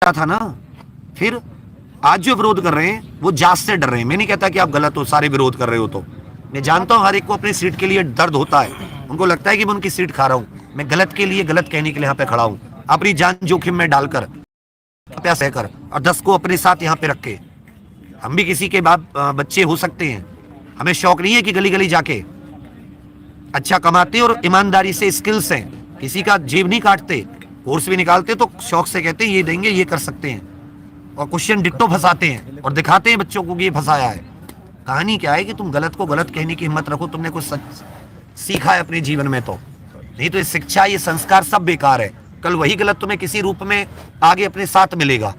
लगता था ना। फिर आज जो विरोध कर रहे हैं वो जात से डर रहे हैं। मैं नहीं कहता कि आप गलत हो, सारे विरोध कर रहे हो, तो मैं जानता हूं हर एक को अपनी सीट के लिए दर्द होता है। उनको लगता है कि मैं उनकी सीट खा रहा हूं। मैं गलत के लिए गलत कहने के लिए यहाँ पे खड़ा हूं, अपनी जान जोखिम में डालकर सहकर, और 10 को अपने साथ यहाँ पे रख के। हम भी किसी के बाप बच्चे हो सकते हैं। हमें शौक नहीं है कि गली गली जाके अच्छा कमाते और ईमानदारी से स्किल्स हैं, किसी का जेब नहीं काटते, कोर्स भी निकालते तो शौक से कहते हैं ये देंगे, ये कर सकते हैं, और क्वेश्चन डिट्टो फंसाते हैं और दिखाते हैं बच्चों को कि ये फंसाया है। कहानी क्या है कि तुम गलत को गलत कहने की हिम्मत रखो। तुमने कुछ सच सीखा है अपने जीवन में, तो नहीं तो ये शिक्षा, ये संस्कार सब बेकार है। कल वही गलत तुम्हें किसी रूप में आगे अपने साथ मिलेगा,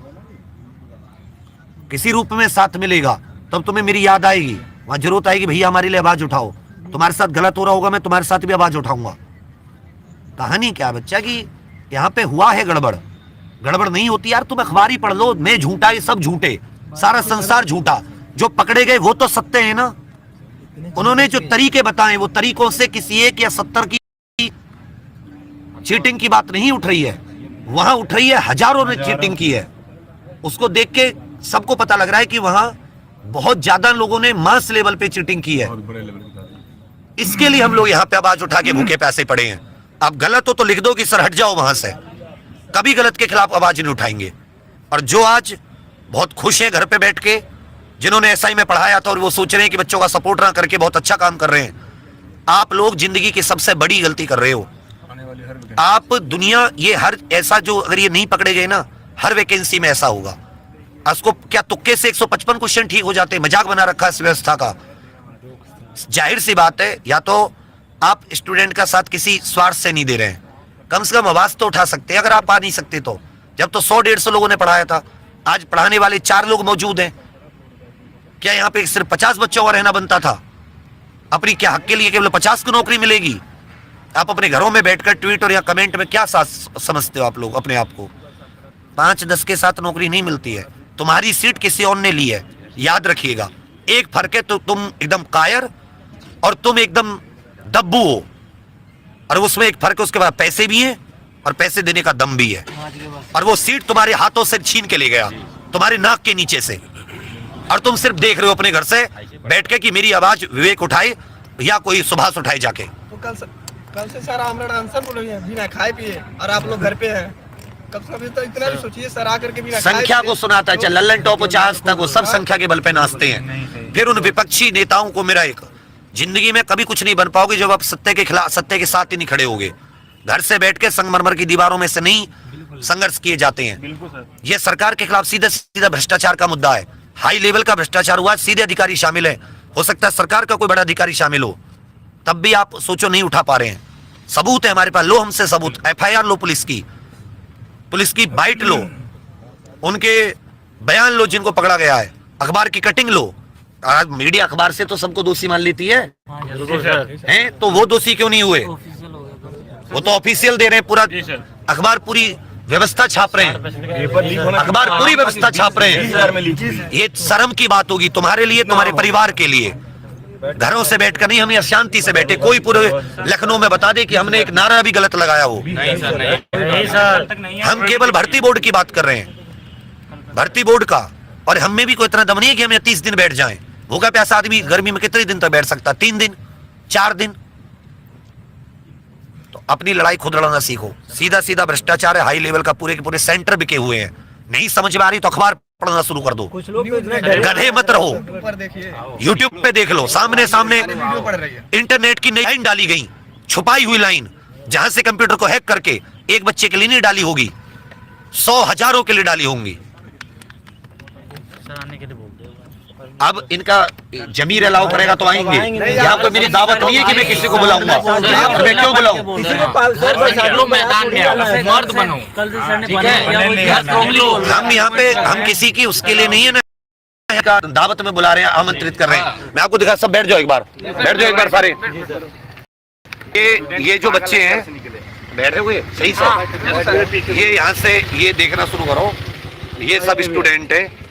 किसी रूप में साथ मिलेगा, तब तुम्हें मेरी याद आएगी। वहां जरूरत आएगी भैया हमारे लिए आवाज उठाओ। तुम्हारे साथ गलत हो रहा होगा, मैं तुम्हारे साथ भी आवाज उठाऊंगा। कहानी क्या बच्चा कि यहाँ पे हुआ है गड़बड़। गड़बड़ नहीं होती यार, तुम अखबार ही पढ़ लो। मैं झूठा, ये सब झूठे, सारा संसार झूठा। जो पकड़े गए वो तो सत्य है ना। उन्होंने जो तरीके बताए वो तरीकों से किसी 1 या 70 की चीटिंग की बात नहीं उठ रही है। वहां उठ रही है हजारों ने चीटिंग की है। उसको देख के सबको पता लग रहा है कि वहां बहुत ज्यादा लोगों ने मास लेवल पे चीटिंग की है। इसके लिए हम लोग यहाँ पे आवाज उठा के भूखे प्यासे पड़े हैं। आप गलत हो तो लिख दो कि सर हट जाओ वहां से। कभी गलत के खिलाफ आवाज नहीं उठाएंगे। और जो आज बहुत खुश है घर पे बैठ के, जिन्होंने एसआई में पढ़ाया था और वो सोच रहे हैं कि बच्चों का सपोर्ट ना करके बहुत अच्छा काम कर रहे हैं, आप लोग जिंदगी की सबसे बड़ी गलती कर रहे हो। आप दुनिया ये हर ऐसा जो अगर ये नहीं पकड़े गए ना, हर वैकेंसी में ऐसा होगा। उसको क्या तुक्के से 155 क्वेश्चन ठीक हो जाते हैं? मजाक बना रखा है इस व्यवस्था का। जाहिर सी बात है, या तो आप स्टूडेंट का साथ किसी स्वार्थ से नहीं दे रहे हैं, कम से कम आवाज तो उठा सकते हैं। अगर आप आ नहीं सकते तो, जब तो 100-150 लोगों ने पढ़ाया था, आज पढ़ाने वाले 4 लोग मौजूद हैं। क्या यहाँ पे सिर्फ 50 बच्चों का रहना बनता था? अपनी क्या हक के लिए केवल 50 की नौकरी मिलेगी? आप अपने घरों में बैठकर ट्वीट और या कमेंट में क्या समझते हो आप लोग अपने आप को? 5-10 के साथ नौकरी नहीं मिलती है। तुम्हारी सीट किसी और ने ली है, याद रखिएगा। एक फर्क है, तो तुम एकदम कायर और तुम एकदम दब्बू हो, और उसमें एक फर्क है, उसके बाद पैसे भी हैं और पैसे देने का दम भी है। और वो सीट तुम्हारे हाथों से छीन के ले गया, तुम्हारे नाक के नीचे से, और तुम सिर्फ देख रहे हो अपने घर से बैठ के कि मेरी आवाज विवेक उठाए या कोई सुभाष उठाए जाके। तो कल से सारा आमरण आंसर बोलोगे बिना खाए पिए, और आप लोग घर पे हैं। कब से तो इतना भी सोचिए सर आकर के बिना संख्या को सुनाता है, लल्लन टॉप 50 तक वो सब संख्या के बल पे नाचते हैं। फिर उन विपक्षी नेताओं को मेरा एक, जिंदगी में कभी कुछ नहीं बन पाओगे जब आप सत्य के खिलाफ, सत्य के साथ ही नहीं खड़े होगे। घर से बैठ के संगमरमर की दीवारों में से नहीं संघर्ष किए जाते हैं। ये सरकार के खिलाफ सीधा सीधा भ्रष्टाचार का मुद्दा है। हाई लेवल का भ्रष्टाचार हुआ, सीधे अधिकारी शामिल है। हो सकता है सरकार का कोई बड़ा अधिकारी शामिल हो, तब भी आप सोचो नहीं उठा पा रहे हैं। सबूत है हमारे पास, लो हमसे सबूत। एफआईआर लो पुलिस की बाइट लो, उनके बयान लो जिनको पकड़ा गया है, अखबार की कटिंग लो। आज मीडिया अखबार से तो सबको दोषी मान लेती है, हैं? तो वो दोषी क्यों नहीं हुए? वो तो ऑफिशियल दे रहे हैं पूरा, अखबार पूरी व्यवस्था छाप रहे हैं, अखबार पूरी व्यवस्था छाप रहे हैं। ये शर्म की बात होगी तुम्हारे लिए, तुम्हारे परिवार के लिए। घरों से बैठकर नहीं, हम यहाँ शांति से बैठे। कोई पूरे लखनऊ में बता दे कि हमने एक नारा भी गलत लगाया हो? नहीं सर, हम केवल भर्ती बोर्ड की बात कर रहे हैं, भर्ती बोर्ड का। और हम में भी कोई इतना दम नहीं है कि हम 30 दिन बैठ जाएं। भूखा प्यासा आदमी गर्मी में कितने दिन तक बैठ सकता? 3 दिन, 4 दिन। तो अपनी लड़ाई खुद लड़ना सीखो। सीधा सीधा भ्रष्टाचार है, हाई लेवल का, पूरे के पूरे सेंटर बिके हुए हैं। नहीं समझ में आ रही तो अखबार पढ़ना शुरू कर दो। कुछ लोग गधे मत रहो, यूट्यूब पे देख लो, सामने सामने इंटरनेट की नई लाइन डाली गई, छुपाई हुई लाइन, जहां से कंप्यूटर को हैक करके एक बच्चे के लिए नहीं डाली होगी, 100 हजारों के लिए डाली होंगी। अब इनका जमीर अलाउ करेगा तो आएंगे। यहाँ पर मेरी दावत नहीं है कि मैं किसी को बुलाऊंगा, मैं क्यों बुलाऊं? हम यहाँ पे हम किसी की उसके लिए नहीं है ना, दावत में बुला रहे हैं, आमंत्रित कर रहे हैं। मैं आपको दिखा, सब बैठ जाओ एक बार, बैठ जाओ एक बार सारे। ये जो बच्चे हैं बैठे हुए सही सर, ये यहाँ से ये देखना शुरू करो, ये सब स्टूडेंट है।